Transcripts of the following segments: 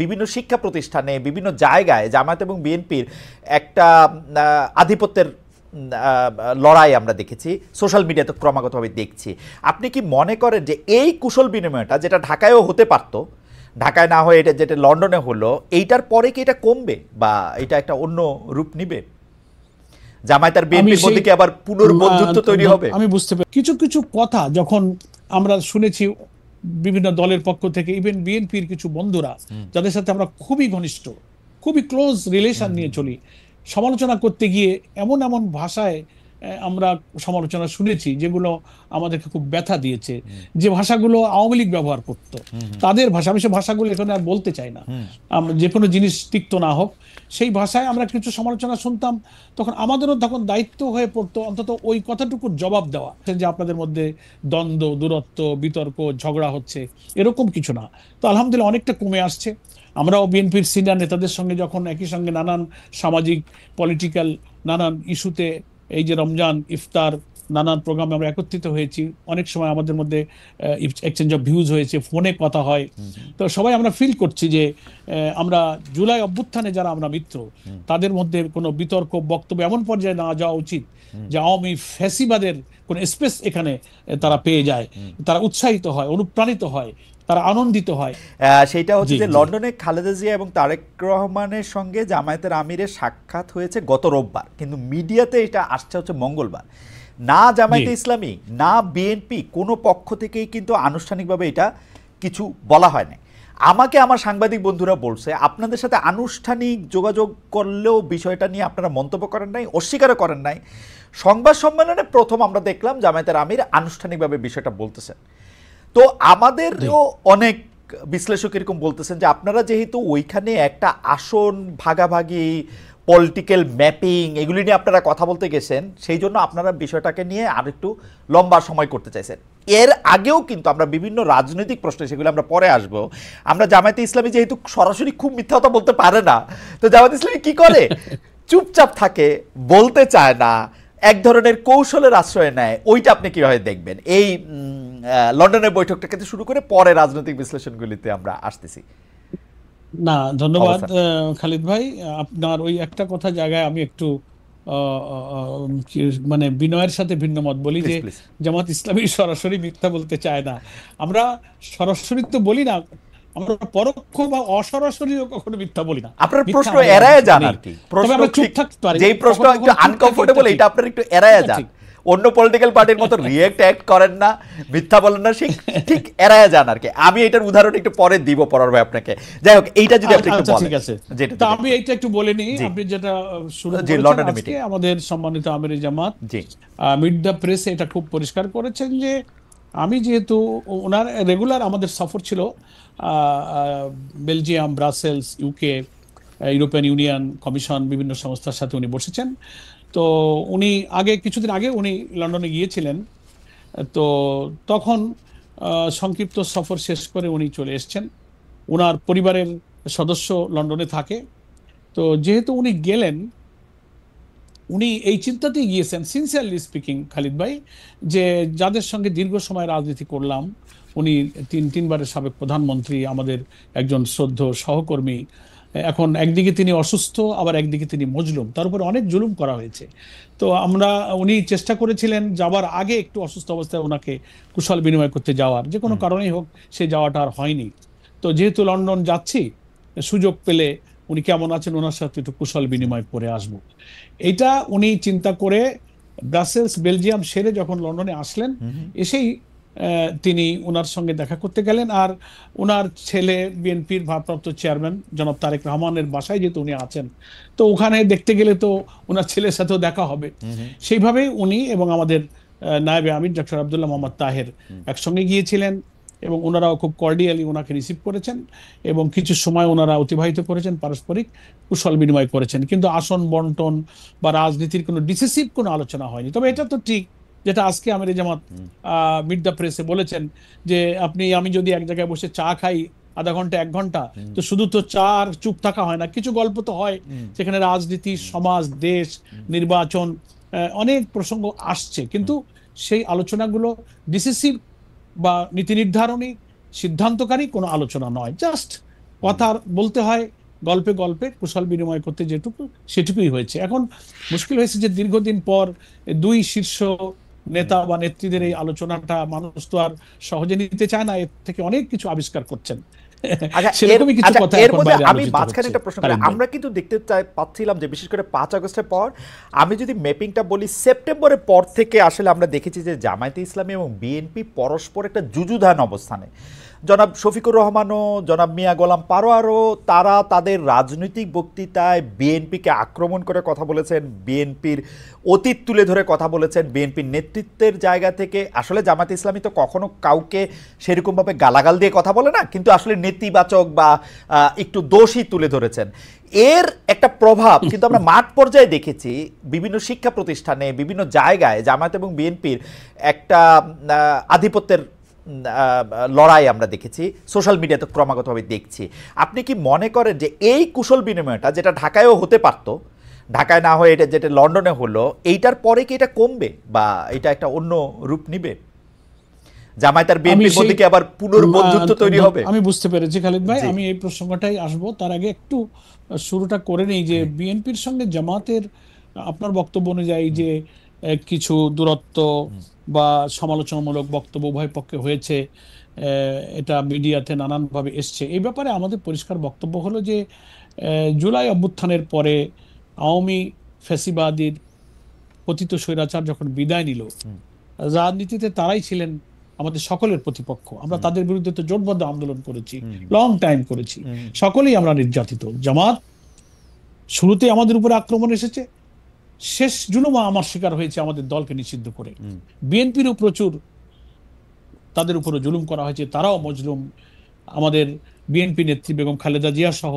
বিভিন্ন শিক্ষা প্রতিষ্ঠানে বিভিন্ন জায়গায় জামায়াত এবং বিএনপির একটা আধিপত্যের লড়াই আমরা দেখেছি, সোশ্যাল মিডিয়াতে ক্রমাগতভাবে দেখছি। আপনি কি মনে করেন যে এই কুশল বিনিময়টা যেটা ঢাকায়ও হতে পারতো, ঢাকায় না হয়ে এটা যেটা লন্ডনে হলো, এইটার পরে কি এটা কমবে বা এটা একটা অন্য রূপ নিবে? জামায়াত আর বিএনপির মধ্যে কি আবার পুনর্বন্ধুত্ব তৈরি হবে? আমি বুঝতে পারি কিছু কিছু কথা যখন আমরা শুনেছি বিভিন্ন দলের পক্ষ থেকে, ইভেন বিএনপির কিছু বন্ধুরা যাদের সাথে আমরা খুবই ঘনিষ্ঠ, খুবই ক্লোজ রিলেশন নিয়ে চলি, সমালোচনা করতে গিয়ে এমন এমন ভাষায় আমরা সমালোচনা শুনেছি যেগুলো আমাদেরকে খুব ব্যথা দিয়েছে। যে ভাষাগুলো আওয়ামী লীগ ব্যবহার করত, তাদের ভাষা, আমি সে ভাষাগুলো এখানে আর বলতে চাই না, যে কোনো জিনিস তিক্ত না হোক, সেই ভাষায় আমরা কিছু সমালোচনা শুনতাম। তখন আমাদেরও তখন দায়িত্ব হয়ে পড়তো অন্তত ওই কথাটুকুর জবাব দেওয়া, যে আপনাদের মধ্যে দ্বন্দ্ব, দূরত্ব, বিতর্ক, ঝগড়া হচ্ছে, এরকম কিছু না। তো আলহামদুলিল্লাহ অনেকটা কমে আসছে। আমরাও বিএনপির সিনিয়র নেতাদের সঙ্গে যখন একই সঙ্গে নানান সামাজিক, পলিটিক্যাল নানান ইস্যুতে, এই যে রমজান, ইফতার, নানান প্রোগ্রামে আমরা একত্রিত হয়েছি, অনেক সময় আমাদের মধ্যে এক্সচেঞ্জ অফ ভিউজ হয়েছে, ফোনে কথা হয়। তো সবাই আমরা ফিল করছি যে আমরা জুলাই অভ্যুত্থানে যারা আমরা মিত্র, তাদের মধ্যে কোনো বিতর্ক, বক্তব্য এমন পর্যায়ে না যাওয়া উচিত যে আওয়ামী ফ্যাসিবাদের কোনো স্পেস এখানে তারা পেয়ে যায়, তারা উৎসাহিত হয়, অনুপ্রাণিত হয়, তারা আনন্দিত হয়। সেইটা হচ্ছে যে লন্ডনে খালেদা জিয়া এবং তারেক রহমানের সঙ্গে জামায়াতের আমিরের সাক্ষাৎ হয়েছে গত রোববার, কিন্তু মিডিয়াতে এটা আসছে হচ্ছে মঙ্গলবার। না জামায়াতে ইসলামী না বিএনপি কোনো পক্ষ থেকেই কিন্তু আনুষ্ঠানিকভাবে এটা কিছু বলা হয় না। আমাকে আমার সাংবাদিক বন্ধুরা বলছে আপনাদের সাথে আনুষ্ঠানিক যোগাযোগ করলেও বিষয়টা নিয়ে আপনারা মন্তব্য করেন নাই, অস্বীকারও করেন নাই। সংবাদ সম্মেলনে প্রথম আমরা দেখলাম জামায়াতের আমির আনুষ্ঠানিকভাবে বিষয়টা বলতেছেন। তো আমাদেরও অনেক বিশ্লেষক এরকম বলতেছেন যে আপনারা যেহেতু ওইখানে একটা আসন ভাগাভাগি, পলিটিক্যাল ম্যাপিং, এগুলি নিয়ে আপনারা কথা বলতে গেছেন, সেই জন্য আপনারা বিষয়টাকে নিয়ে আর একটু লম্বা সময় করতে চাইছেন। এর আগেও কিন্তু আমরা বিভিন্ন রাজনৈতিক প্রশ্নে, সেগুলো আমরা পরে আসবো, আমরা জামায়াতে ইসলামী যেহেতু সরাসরি খুব মিথ্যা কথা বলতে পারে না, তো জামায়াতে ইসলামী কি করে, চুপচাপ থাকে, বলতে চায় না, এক ধরনের কৌশলের আশ্রয় নেয়। ওইটা আপনি কিভাবে দেখবেন? এই লন্ডনের বৈঠকটা থেকে শুরু করে পরে রাজনৈতিক বিশ্লেষণগুলিতে আমরা আসতেছি। না, ধন্যবাদ খালিদ ভাই। আপনার ওই একটা কথা জায়গায় আমি একটু মানে বিনয়ের সাথে ভিন্ন মত বলি, যে জামাত ইসলামী সরাসরি মিথ্যা বলতে চায় না। আমরা সরাসরি তো বলি না, আমরা পরোক্ষ বা অসরাসরিও কখনো মিথ্যা বলি না। আপনার প্রশ্ন এড়ায় যান আর কি, প্রশ্ন চুপ থাকতে পারি, যেই প্রশ্ন একটু আনকমফোর্টেবল, এটা আপনার একটু এড়ায় যান। অন্য পলিটিক্যাল পার্টির মতো রিয়েক্ট অ্যাক্ট করেন না, মিথ্যা বলেন না, ঠিক এড়ায় যান আর কি। আমি এটার উদাহরণ একটু পরে দিব পরার ভাই আপনাকে। যাই হোক, এইটা যদি আপনি একটু বলেন। ঠিক আছে, তো আমি এইটা একটু বলে নিই। আপনি যেটা শুরু করেছেন আজকে আমাদের সম্মানিত আমিরে জামাত মিট দ্য প্রেসে এটা খুব পরিষ্কার করেছেন যে আমি যেহেতু ওনার রেগুলার আমাদের সফর ছিল Belgium, Brussels, UK, European union, commission, বিভিন্ন সংস্থার সাথে উনি বসেছেন। তো উনি কিছুদিন আগে উনি লন্ডনে গিয়েছিলেন, তো তখন সংক্ষিপ্ত সফর শেষ করে উনি চলে এসছেন। ওনার পরিবারের সদস্য লন্ডনে থাকে। তো যেহেতু উনি গেলেন, উনি এই চিন্তাতেই গিয়েছেন, সিনসিয়ারলি স্পিকিং খালিদ ভাই, যে যাদের সঙ্গে দীর্ঘ সময় রাজনীতি করলাম, উনি তিনবারের সাবেক প্রধানমন্ত্রী, আমাদের একজন শ্রদ্ধেয় সহকর্মী, এখন একদিকে তিনি অসুস্থ, আবার একদিকে তিনি মজলুম, তার উপরে অনেক জুলুম করা হয়েছে। তো উনি চেষ্টা করেছিলেন যাওয়ার আগে একটু অসুস্থ অবস্থায় ওনাকে কুশল বিনিময় করতে যাওয়ার, যে কোনো কারণেই হোক সে যাওয়াটা আর হয়নি। তো যেহেতু লন্ডন যাচ্ছি, সুযোগ পেলে উনি কেমন আছেন ওনার সাথে একটু কুশল বিনিময় করে আসবো, এইটা উনি চিন্তা করে ব্রাসেলস, বেলজিয়াম সেরে যখন লন্ডনে আসলেন, এসেই তিনি ওনার সঙ্গে দেখা করতে গেলেন। আর ওনার ছেলে বিএনপির ভারপ্রাপ্ত চেয়ারম্যান জনাব তারেক রহমানের বাসায় যেহেতু উনি আছেন, তো ওখানে দেখতে গেলে তো ওনার ছেলের সাথেও দেখা হবে। সেইভাবেই উনি এবং আমাদের নায়েবে আমির ডক্টর আব্দুল্লাহ মোহাম্মদ তাহের একসঙ্গে গিয়েছিলেন, এবং ওনারাও খুব কর্ডিয়ালি ওনাকে রিসিভ করেছেন এবং কিছু সময় ওনারা অতিবাহিত করেছেন, পারস্পরিক কুশল বিনিময় করেছেন। কিন্তু আসন বন্টন বা রাজনীতির কোনো ডিসিসিভ কোনো আলোচনা হয়নি। তবে এটা তো ঠিক, যেটা আজকে আমিরে জামাত মিট দ্য প্রেসে বলেছেন, যে আমি যদি এক জায়গায় বসে চা খাই আধা ঘন্টা 1 ঘন্টা, তো শুধু তো চা আর চুপ থাকা হয় না, কিছু গল্প তো হয় সেখানে, রাজনীতি, সমাজ, দেশ, নির্বাচন, অনেক প্রসঙ্গ আসছে। কিন্তু সেই আলোচনাগুলো ডিসিসিভ বা নীতি নির্ধারণী, সিদ্ধান্তকারী কোনো আলোচনা নয়, জাস্ট কথা বলতে হয়, গল্পে গল্পে কুশল বিনিময় করতে যেটুকু সেটুকুই হয়েছে। এখন মুশকিল হয়েছে যে দীর্ঘদিন পর দুই শীর্ষ নেতা বা নেত্রীদের এই আলোচনাটা মানুষ তো আর সহজে নিতে চায় না, এর থেকে অনেক কিছু আবিষ্কার করছেন। আচ্ছা সেরকমই কিছু কথা এর এখন মধ্যে বাইরে আমি আলোচিত মাঝখানে হচ্ছে। একটা প্রশ্ন করি, খালেদ ভাই, আমরা কিন্তু দেখতে পাচ্ছিলাম যে বিশেষ করে 5 আগস্টের পর, আমি যদি ম্যাপিংটা বলি, সেপ্টেম্বরের পর থেকে আসলে আমরা দেখেছি যে জামায়াতে ইসলামী এবং বিএনপি পরস্পর একটা যুযুধান অবস্থানে। জনাব শফিকুর রহমানও, জনাব মিয়া গোলাম পারোয়ারও, তারা তাদের রাজনৈতিক বক্তৃতায় বিএনপিকে আক্রমণ করে কথা বলেছেন, বিএনপির অতীত তুলে ধরে কথা বলেছেন, বিএনপির নেতৃত্বের জায়গা থেকে। আসলে জামায়াতে ইসলামী তো কখনো কাউকে সেরকমভাবে গালাগাল দিয়ে কথা বলে না, কিন্তু আসলে নেতিবাচক বা একটু দোষই তুলে ধরেছেন। এর একটা প্রভাব কিন্তু আমরা মাঠ পর্যায়ে দেখেছি, বিভিন্ন শিক্ষা প্রতিষ্ঠানে, বিভিন্ন জায়গায় জামায়াত এবং বিএনপির একটা আধিপত্যের লড়াই আমরা দেখেছি, সোশ্যাল মিডিয়াতে ক্রমাগতভাবে দেখছি। আপনি কি মনে করেন যে এই কুশল বিনিময়টা, যেটা ঢাকায়ও হতে পারতো, ঢাকায় না হয়ে এটা যেটা লন্ডনে হলো, এইটার পরে কি এটা কমবে বা এটা একটা অন্য রূপ নিবে? জামায়াত আর বিএনপির মধ্যে কি আবার পুনর্বন্ধুত্ব তৈরি হবে? আমি বুঝতে পেরেছি খালিদ ভাই, জি, আমি এই প্রসঙ্গটাই আসবো। তার আগে একটু শুরুটা করে নেই যে বিএনপির সঙ্গে জামাতের আপনার বক্তব্য অনুযায়ী যে কিছু দূরত্ব বা সমালোচনামূলক বক্তব্য উভয় পক্ষে হয়েছে, এটা মিডিয়াতে নানানভাবে এসছে। এই ব্যাপারে আমাদের পরিষ্কার বক্তব্য হলো যে জুলাই অভ্যুত্থানের পরে আওয়ামী ফ্যাসিবাদীর পতিত স্বৈরাচার যখন বিদায় নিল, রাজনীতিতে তারাই ছিলেন আমাদের সকলের প্রতিপক্ষ। আমরা তাদের বিরুদ্ধে তো জোটবদ্ধ আন্দোলন করেছি, লং টাইম করেছি, সকলেই আমরা নির্যাতিত। জামাত শুরুতে আমাদের উপরে আক্রমণ এসেছে, শেষ জুলুমা আমার শিকার হয়েছে আমাদের দলকে নিষিদ্ধ করে। বিএনপিরও প্রচুর তাদের উপরে জুলুম করা হয়েছে, তারাও মজলুম। আমাদের বিএনপি নেত্রী বেগম খালেদা জিয়া সহ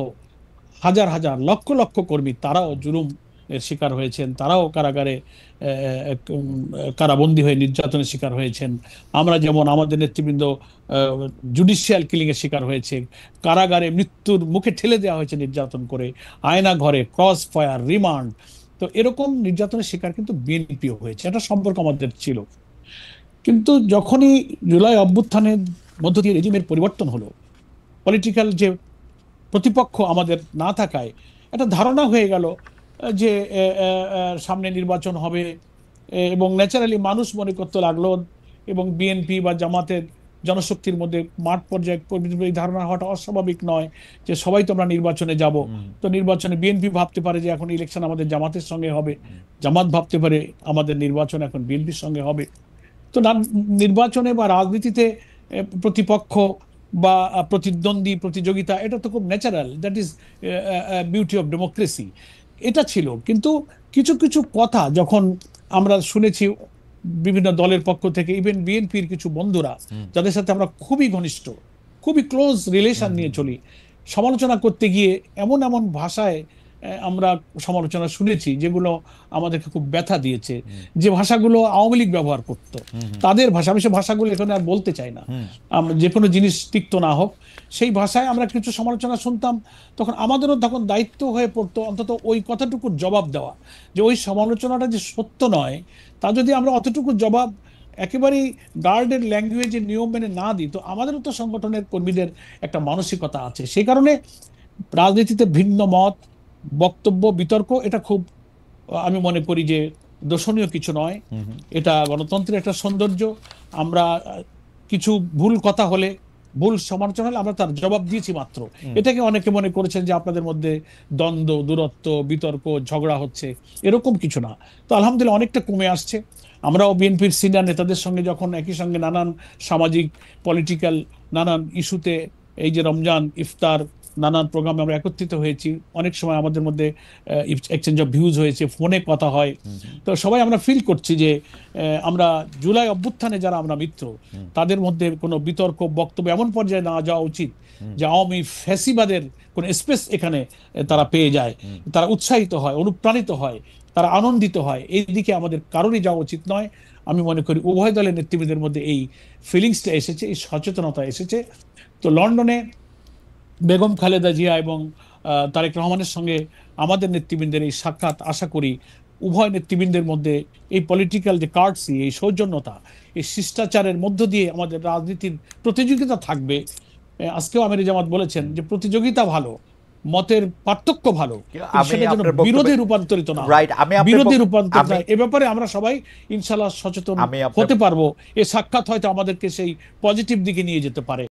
হাজার হাজার লক্ষ লক্ষ কর্মী তারাও জুলুম এর শিকার হয়েছেন, তারাও কারাগারে কারাবন্দী হয়ে নির্যাতনের শিকার হয়েছেন। আমরা যেমন আমাদের নেতৃবৃন্দ জুডিশিয়াল কিলিং এর শিকার হয়েছে, কারাগারে মৃত্যুর মুখে ঠেলে দেওয়া হয়েছে নির্যাতন করে, আয়না ঘরে, ক্রস ফায়ার, রিমান্ড। তো এরকম নির্যাতনের শিকার কিন্তু বিএনপিও হয়েছে, এটা সম্পর্ক আমাদের ছিল। কিন্তু যখনই জুলাই অভ্যুত্থানের মধ্য দিয়ে রেজিমের পরিবর্তন হলো, পলিটিক্যাল যে প্রতিপক্ষ আমাদের না থাকায় একটা ধারণা হয়ে গেল যে সামনে নির্বাচন হবে, এবং ন্যাচারালি মানুষ মনে করতে লাগলো, এবং বিএনপি বা জামাতের জনশক্তির মধ্যে মাঠ পর্যায়ে এই ধারণা হওয়াটা অস্বাভাবিক নয় যে সবাই তো আমরা নির্বাচনে যাব। তো নির্বাচনে বিএনপি ভাবতে পারে যে এখন ইলেকশন আমাদের জামাতের সঙ্গে হবে, জামাত ভাবতে পারে আমাদের নির্বাচন এখন বিএনপির সঙ্গে হবে। তো নির্বাচনে বা রাজনীতিতে প্রতিপক্ষ বা প্রতিদ্বন্দ্বী, প্রতিযোগিতা, এটা তো খুব natural, that is beauty of democracy. এটা ছিল। কিন্তু কিছু কিছু কথা যখন আমরা শুনেছি বিভিন্ন দলের পক্ষ থেকে, ইভেন বিএনপির কিছু বন্ধুরা যাদের সাথে আমরা খুবই ঘনিষ্ঠ, খুবই ক্লোজ রিলেশন নিয়ে চলি, সমালোচনা করতে গিয়ে এমন এমন ভাষায় আমরা সমালোচনা শুনেছি যেগুলো আমাদেরকে খুব ব্যথা দিয়েছে, যে ভাষাগুলো আওয়ামী লীগ ব্যবহার করত, তাদের ভাষা। আমি সে ভাষাগুলো এখানে আর বলতে চাই না, যে কোনো জিনিস তিক্ত না হোক, সেই ভাষায় আমরা কিছু সমালোচনা শুনতাম। তখন আমাদেরও তখন দায়িত্ব হয়ে পড়তো অন্তত ওই কথাটুকুর জবাব দেওয়া, যে ওই সমালোচনাটা যে সত্য নয়, তা যদি আমরা অতটুকু জবাব একেবারেই গার্ডের ল্যাঙ্গুয়েজের নিয়ম মেনে না দিই, তো আমাদেরও তো সংগঠনের কর্মীদের একটা মানসিকতা আছে। সেই কারণে রাজনীতিতে ভিন্ন মত, বক্তব্য, বিতর্ক, এটা খুব, আমি মনে করি যে দর্শনীয় কিছু নয়। এটা গণতন্ত্রের একটা সৌন্দর্য। আমরা কিছু ভুল কথা হলে, ভুল সমালোচনা হলে আমরা তার জবাব দিয়েছি মাত্র। এটাকে অনেকে মনে করেছেন যে আপনাদের মধ্যে দ্বন্দ্ব, দূরত্ব, বিতর্ক, ঝগড়া হচ্ছে, এরকম কিছু না। তো আলহামদুলিল্লাহ অনেকটা কমে আসছে। আমরাও বিএনপির সিনিয়র নেতাদের সঙ্গে যখন একই সঙ্গে নানান সামাজিক, পলিটিক্যাল নানান ইস্যুতে, এই যে রমজান, ইফতার, নানান প্রোগ্রামে আমরা একত্রিত হয়েছি, অনেক সময় আমাদের মধ্যে এক্সচেঞ্জ অফ ভিউজ হয়েছে, ফোনে কথা হয়। তো সবাই আমরা ফিল করছি যে আমরা জুলাই অভ্যুত্থানে যারা আমরা মিত্র, তাদের মধ্যে কোনো বিতর্ক, বক্তব্য এমন পর্যায়ে না যাওয়া উচিত যে আওয়ামী ফ্যাসিবাদের কোনো স্পেস এখানে তারা পেয়ে যায়, তারা উৎসাহিত হয়, অনুপ্রাণিত হয়, তারা আনন্দিত হয়। এই দিকে আমাদের কারোরই যাওয়া উচিত নয়। আমি মনে করি উভয় দলের নেতৃবৃন্দের মধ্যে এই ফিলিংসটা এসেছে, এই সচেতনতা এসেছে। তো লন্ডনে বেগম খালেদা জিয়া এবং তারেক রহমানের সঙ্গে আমাদের নেতৃবৃন্দের এই সাক্ষাৎ, আশা করি উভয় নেতৃবৃন্দের মধ্যে এই পলিটিক্যাল যে কার্টসি, এই সৌজন্যতা, এই শিষ্টাচারের মধ্য দিয়ে আমাদের রাজনীতির প্রতিযোগিতা থাকবে, আজকেও আমির জামাত বলেছেন যে প্রতিযোগিতা ভালো, মতের পার্থক্য ভালো, কিন্তু আমি সেটা যেন আপনার বক্তব্যে বিরোধে রূপান্তরিত না হয়। রাইট, আমি আপনার বিরোধী রূপান্তরিত আমি হয়, এ ব্যাপারে আমরা সবাই ইনশাআল্লাহ সচেতন আমি আপনার হতে পারবো। এ সাক্ষাৎ হয়তো আমাদেরকে সেই পজিটিভ দিকে নিয়ে যেতে পারে।